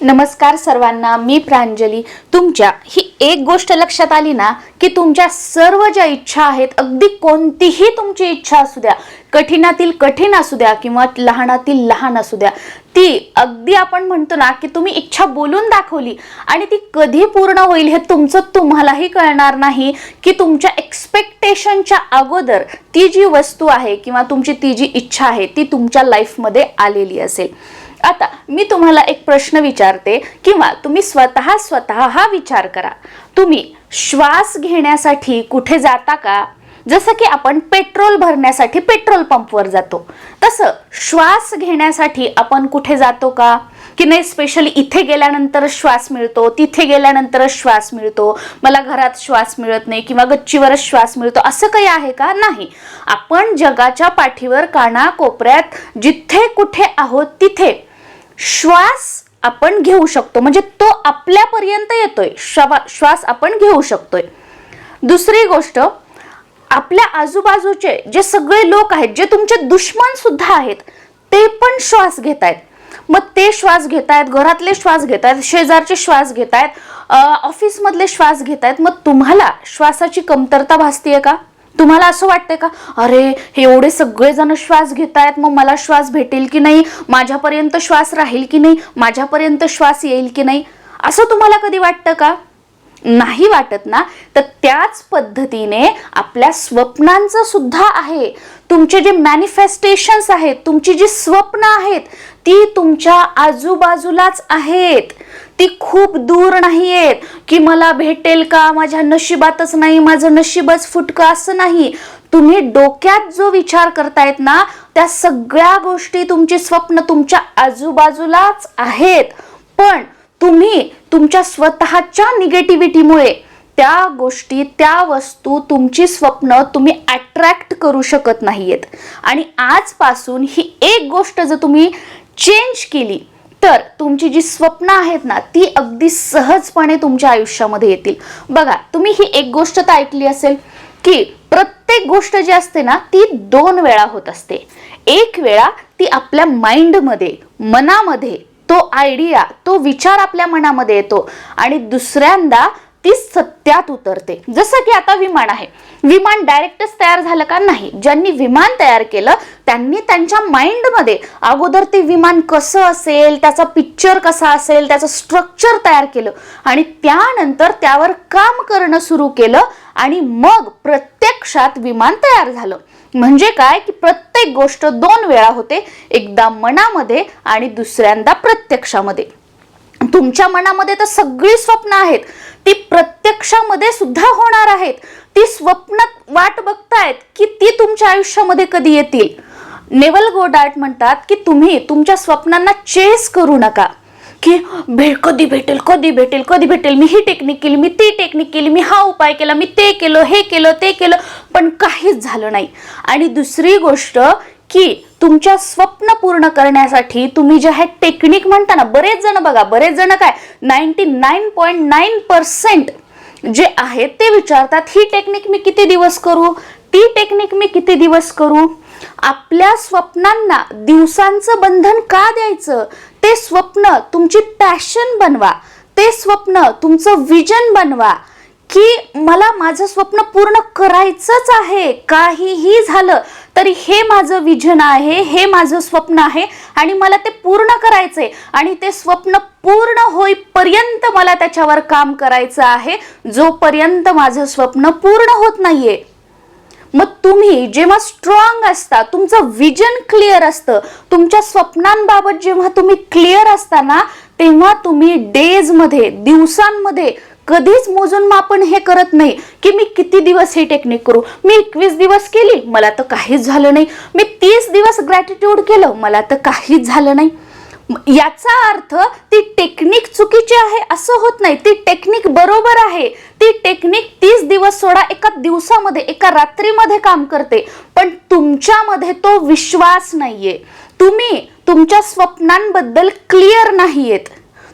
नमस्कार सर्वांना, मी प्रांजली. तुमच्या ही एक गोष्ट लक्षात आली ना की तुमच्या सर्व ज्या इच्छा आहेत, अगदी कोणतीही तुमची इच्छा असू द्या, कठीणातील कठीण असू द्या किंवा लहानातील लहान असू द्या, ती अगदी आपण म्हणतो ना की तुम्ही इच्छा बोलून दाखवली आणि ती कधी पूर्ण होईल हे तुम्हालाही कळणार नाही की तुमच्या एक्सपेक्टेशनच्या अगोदर ती जी वस्तू आहे किंवा तुमची ती जी इच्छा आहे ती तुमच्या लाईफमध्ये आलेली असेल. आता मी तुम्हाला एक प्रश्न विचारते किंवा तुम्ही स्वतः हा विचार करा. तुम्ही श्वास घेण्यासाठी कुठे जाता का? जसं की आपण पेट्रोल भरण्यासाठी पेट्रोल पंपवर जातो, तसं श्वास घेण्यासाठी आपण कुठे जातो का? की नाही स्पेशली इथे गेल्यानंतर श्वास मिळतो, तिथे गेल्यानंतर श्वास मिळतो, मला घरात श्वास मिळत नाही किंवा गच्चीवरच श्वास मिळतो, असं काही आहे का? नाही. आपण जगाच्या पाठीवर कानाकोपऱ्यात जिथे कुठे आहोत तिथे श्वास आपण घेऊ शकतो, म्हणजे तो आपल्यापर्यंत येतोय, श्वास आपण घेऊ शकतोय. दुसरी गोष्ट, आपल्या आजूबाजूचे जे सगळे लोक आहेत, जे तुमचे दुश्मन सुद्धा आहेत, ते पण श्वास घेतायत. मग ते श्वास घेतायत, घरातले श्वास घेतायत, शेजारचे श्वास घेतायत, ऑफिस मधले श्वास घेतायत. मग तुम्हाला श्वासाची कमतरता भासतीये का? तुम्हाला असं वाटतंय का, अरे हे एवढे सगळेजण श्वास घेतायत, मग मला श्वास भेटेल की नाही, माझ्यापर्यंत श्वास राहील की नाही, माझ्यापर्यंत श्वास येईल की नाही, असं तुम्हाला कधी वाटतं का? नाही वाटत ना? तर त्याच पद्धतीने आपल्या स्वप्नांचं सुद्धा आहे. तुमचे जे मॅनिफेस्टेशन्स आहेत, तुमची जी स्वप्न आहेत, ती तुमच्या आजूबाजूलाच आहेत. ती खूप दूर नाहीयेत की मला भेटेल का, माझ्या नशिबातच नाही, माझं नशीबच फुटकं, असं नाही. तुम्ही डोक्यात जो विचार करतायत ना, त्या सगळ्या गोष्टी, तुमची स्वप्न तुमच्या आजूबाजूलाच आहेत. पण तुम्ही तुमच्या स्वतःच्या निगेटिव्हिटीमुळे त्या गोष्टी, त्या वस्तू, तुमची स्वप्न तुम्ही अट्रॅक्ट करू शकत नाहीयेत. आणि आजपासून ही एक गोष्ट जर तुम्ही चेंज केली तर तुमची जी स्वप्न आहेत ना, ती अगदी सहजपणे तुमच्या आयुष्यामध्ये येतील. बघा, तुम्ही ही एक गोष्ट तर ऐकली असेल की प्रत्येक गोष्ट जी असते ना, ती 2 वेळा होत असते. एक वेळा ती आपल्या माइंडमध्ये, मनामध्ये तो आयडिया, तो विचार आपल्या मनामध्ये येतो आणि दुसऱ्यांदा ती सत्यात उतरते. जसं की आता विमान आहे, विमान डायरेक्टच तयार झालं का? नाही. ज्यांनी विमान तयार केलं त्यांनी त्यांच्या माइंडमध्ये अगोदर ते विमान कसं असेल, त्याचा पिक्चर कसा असेल, त्याचं स्ट्रक्चर तयार केलं आणि त्यानंतर त्यावर काम करणं सुरू केलं आणि मग प्रत्यक्षात विमान तयार झालं. म्हणजे काय की प्रत्येक गोष्ट 2 वेळा होते, एकदा मनामध्ये आणि दुसऱ्यांदा प्रत्यक्षामध्ये. तुमच्या मनामध्ये तर सगळी स्वप्न आहेत, ती प्रत्यक्षामध्ये सुद्धा होणार आहेत. ती स्वप्न वाट बघतायत की ती तुमच्या आयुष्यामध्ये कधी येतील. नेव्हल गोडार्ट म्हणतात की तुम्ही तुमच्या स्वप्नांना चेस करू नका की कधी भेटेल, कधी भेटेल, कधी भेटेल, मी ही टेक्निक केली, मी ती टेक्निक केली, मी हा उपाय केला, मी ते केलं, हे केलं, ते केलं, पण काहीच झालं नाही. आणि दुसरी गोष्ट की तुमच्या स्वप्न पूर्ण करण्यासाठी तुम्ही जे हे टेक्निक म्हणता ना, बरेच जण बघा, बरेच जण काय 99.9% जे आहेत ते विचारतात, ही टेक्निक मी किती दिवस करू, ती टेक्निक मी किती दिवस करू. आपल्या स्वप्नांना दिवसांचं बंधन का द्यायचं? ते स्वप्न तुमची पॅशन बनवा, ते स्वप्न तुमचं विजन बनवा की मला माझं स्वप्न पूर्ण करायचंच आहे, काहीही झालं तरी हे माझं विजन आहे, हे माझं स्वप्न आहे आणि मला ते पूर्ण करायचंय आणि ते स्वप्न पूर्ण होईपर्यंत मला त्याच्यावर काम करायचं आहे, जोपर्यंत माझं स्वप्न पूर्ण होत नाहीये. मग तुम्ही जेव्हा स्ट्रॉंग असता, तुमचं विजन क्लिअर असतं, तुमच्या स्वप्नांबाबत जेव्हा तुम्ही क्लिअर असता ना, तेव्हा तुम्ही डेजमध्ये, दिवसांमध्ये कधीच मोजून मापन हे करत नाही की मी किती दिवस ही टेक्निक करू. मी 21 दिवस केली, मला तर काहीच झालं नाही. मी 30 दिवस ग्रॅटिट्यूड केलं, मला तर काहीच झालं नाही. याचा अर्थ ती टेक्निक चुकीची आहे असं होत नाही. ती टेक्निक बरोबर आहे. ती टेक्निक 30 दिवस सोडा, एका दिवसामध्ये, एका रात्रीमध्ये काम करते. पण तुमच्यामध्ये तो विश्वास नाहीये. तुम्ही तुमच्या स्वप्नांबद्दल क्लिअर नाहीयेत.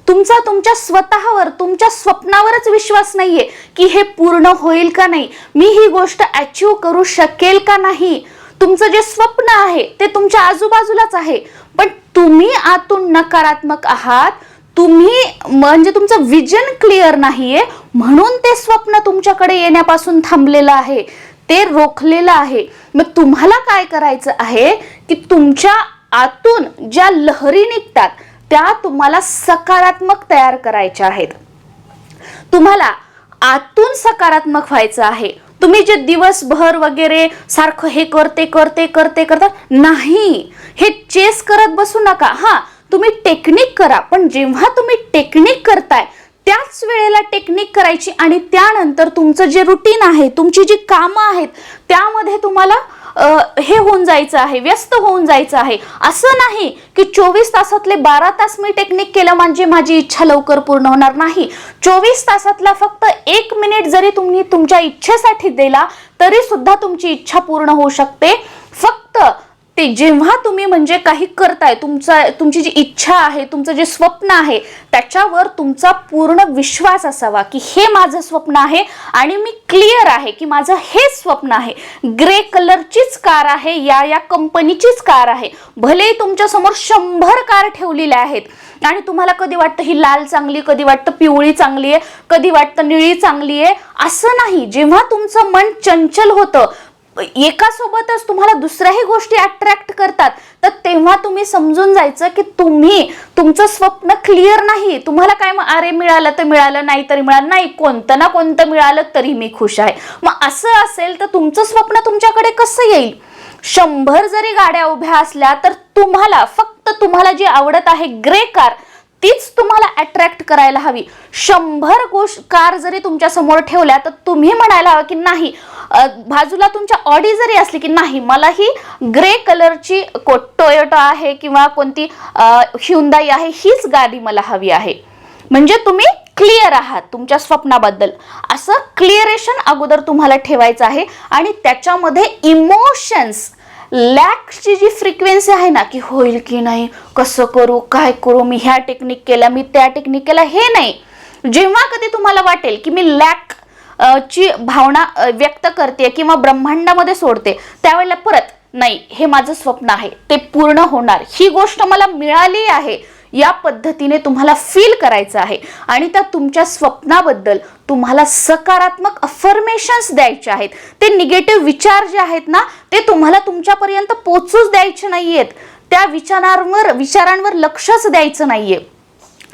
तुमच्या स्वतःवर, तुमच्या स्वप्नावरच विश्वास नाहीये की हे पूर्ण होईल का नाही, मी ही गोष्ट अचीव करू शकेल का नाही. तुमचं जे स्वप्न आहे ते तुमच्या आजूबाजूलाच आहे, पण तुम्ही आतून नकारात्मक आहात. तुम्ही म्हणजे तुमचं विजन क्लिअर नाहीये, म्हणून ते स्वप्न तुमच्याकडे येण्यापासून थांबलेलं आहे, ते रोखलेलं आहे. मग तुम्हाला काय करायचं आहे की तुमच्या आतून ज्या लहरी निघतात त्या तुम्हाला सकारात्मक तयार करायच्या आहेत. तुम्हाला आतून सकारात्मक व्हायचं आहे. तुम्ही जे दिवसभर वगैरे सारखं हे करते करते करते करता नाही, हे चेस करत बसू नका. हा, तुम्ही टेक्निक करा, पण जेव्हा तुम्ही टेक्निक करताय त्याच वेळेला टेक्निक करायची आणि त्यानंतर तुमचं जे रुटीन आहे, तुमची जी कामं आहेत त्यामध्ये तुम्हाला हे होऊन जायचं आहे, व्यस्त होऊन जायचं आहे. असं नाही की 24 तासातले 12 तास मी टेक्निक केलं म्हणजे माझी इच्छा लवकर पूर्ण होणार नाही. 24 तासातला फक्त 1 मिनिट जरी तुम्ही तुमच्या इच्छेसाठी दिला तरी सुद्धा तुमची इच्छा पूर्ण होऊ शकते. फक्त ते जेव्हा तुम्ही म्हणजे काही करताय, तुमची जी इच्छा आहे, तुमचं जे स्वप्न आहे त्याच्यावर तुमचा पूर्ण विश्वास असावा की हे माझं स्वप्न आहे आणि मी क्लिअर आहे की माझं हे स्वप्न आहे. ग्रे कलरचीच कार आहे, या कंपनीचीच कार आहे. भले तुमच्या समोर 100 कार ठेवलेल्या आहेत आणि तुम्हाला कधी वाटतं ही लाल चांगली, कधी वाटतं पिवळी चांगली आहे, कधी वाटतं निळी चांगली आहे. असं नाही. जेव्हा तुमचं मन चंचल होतं, एका सोबतच तुम्हाला दुसऱ्याही गोष्टी अट्रॅक्ट करतात, तर तेव्हा तुम्ही समजून जायचं की तुम्ही तुमचं स्वप्न क्लिअर नाही. तुम्हाला काय मग अरे मिळालं तर मिळालं, नाही तरी मिळालं, नाही कोणतं ना कोणतं मिळालं तरी मी खुश आहे. मग असं असेल तर तुमचं स्वप्न तुमच्याकडे कसं येईल? 100 जरी गाड्या उभ्या असल्या तर तुम्हाला फक्त तुम्हाला जी आवडत आहे ग्रे कार तीच तुम्हाला अट्रॅक्ट करायला हवी. 100 कार जरी तुमच्या समोर ठेवल्या तर तुम्ही म्हणायला हवं की नाही, बाजूला तुमच्या ऑडी जरी असली की नाही, मला ही ग्रे कलरची टोयोटा आहे किंवा कोणती ह्युंदाई आहे, हीच गाडी मला हवी आहे. म्हणजे तुम्ही क्लिअर आहात तुमच्या स्वप्नाबद्दल. असं क्लिअरेशन अगोदर तुम्हाला ठेवायचं आहे आणि त्याच्यामध्ये इमोशन्स, लॅकची जी फ्रिक्वेन्सी आहे ना की होईल की नाही, कसं करू, काय करू, मी ह्या टेक्निक केल्या, मी त्या टेक्निक केल्या, हे नाही. जेव्हा कधी तुम्हाला वाटेल की मी लॅक ची भावना व्यक्त करते किंवा ब्रह्मांडामध्ये सोडते, त्यावेळेला परत नाही, हे माझं स्वप्न आहे, ते पूर्ण होणार, ही गोष्ट मला मिळाली आहे, या पद्धतीने तुम्हाला फील करायचं आहे. आणि त्या तुमच्या स्वप्नाबद्दल तुम्हाला सकारात्मक अफर्मेशन्स द्यायचे आहेत. ते निगेटिव्ह विचार जे आहेत ना ते तुम्हाला तुमच्यापर्यंत पोचूच द्यायचे नाहीयेत. त्या विचारांवर लक्षच द्यायचं नाहीये.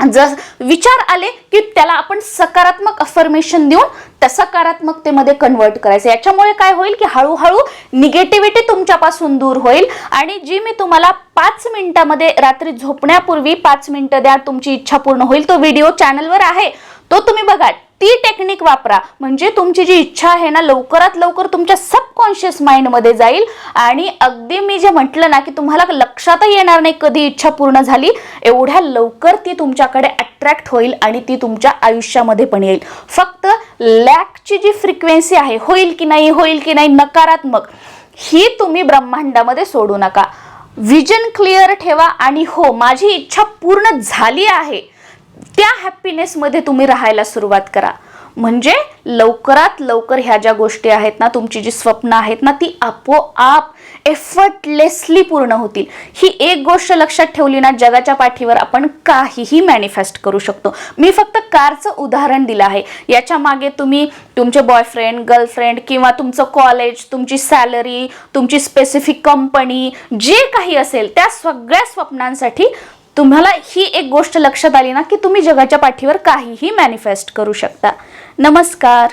जर विचार आले की त्याला आपण सकारात्मक अफर्मेशन देऊन त्या सकारात्मकतेमध्ये कन्वर्ट करायचं. याच्यामुळे काय होईल की हळूहळू निगेटिव्हिटी तुमच्यापासून दूर होईल. आणि जी मी तुम्हाला 5 मिनिटांमध्ये रात्री झोपण्यापूर्वी 5 मिनिटं द्या, तुमची इच्छा पूर्ण होईल, तो व्हिडिओ चॅनलवर आहे, तो तुम्ही बघा. ती टेक्निक वापरा म्हणजे तुमची जी इच्छा आहे ना लवकरात लवकर तुमच्या सबकॉन्शियस माइंडमध्ये जाईल. आणि अगदी मी जे म्हटलं ना की तुम्हाला लक्षातही येणार नाही कधी इच्छा पूर्ण झाली, एवढ्या लवकर ती तुमच्याकडे अट्रॅक्ट होईल आणि ती तुमच्या आयुष्यामध्ये पण येईल. फक्त लॅकची जी फ्रिक्वेन्सी आहे, होईल की नाही, होईल की नाही, नकारात्मक, ही तुम्ही ब्रह्मांडामध्ये सोडू नका. विजन क्लिअर ठेवा आणि हो माझी इच्छा पूर्ण झाली आहे त्या हॅपीनेसमध्ये तुम्ही राहायला सुरुवात करा. म्हणजे लवकरात लवकर ह्या ज्या गोष्टी आहेत ना, तुमची जी स्वप्न आहेत ना, ती आपोआप एफर्टलेसली पूर्ण होतील. ही एक गोष्ट लक्षात ठेवली ना, जगाच्या पाठीवर आपण काहीही मॅनिफेस्ट करू शकतो. मी फक्त कारचं उदाहरण दिलं आहे. याच्या मागे तुम्ही तुमचे बॉयफ्रेंड, गर्लफ्रेंड किंवा तुमचं कॉलेज, तुमची सॅलरी, तुमची स्पेसिफिक कंपनी, जे काही असेल त्या सगळ्या स्वप्नांसाठी तुम्हाला ही एक गोष्ट लक्षात आली ना की तुम्ही जगाच्या पाठीवर काहीही मॅनिफेस्ट करू शकता. नमस्कार.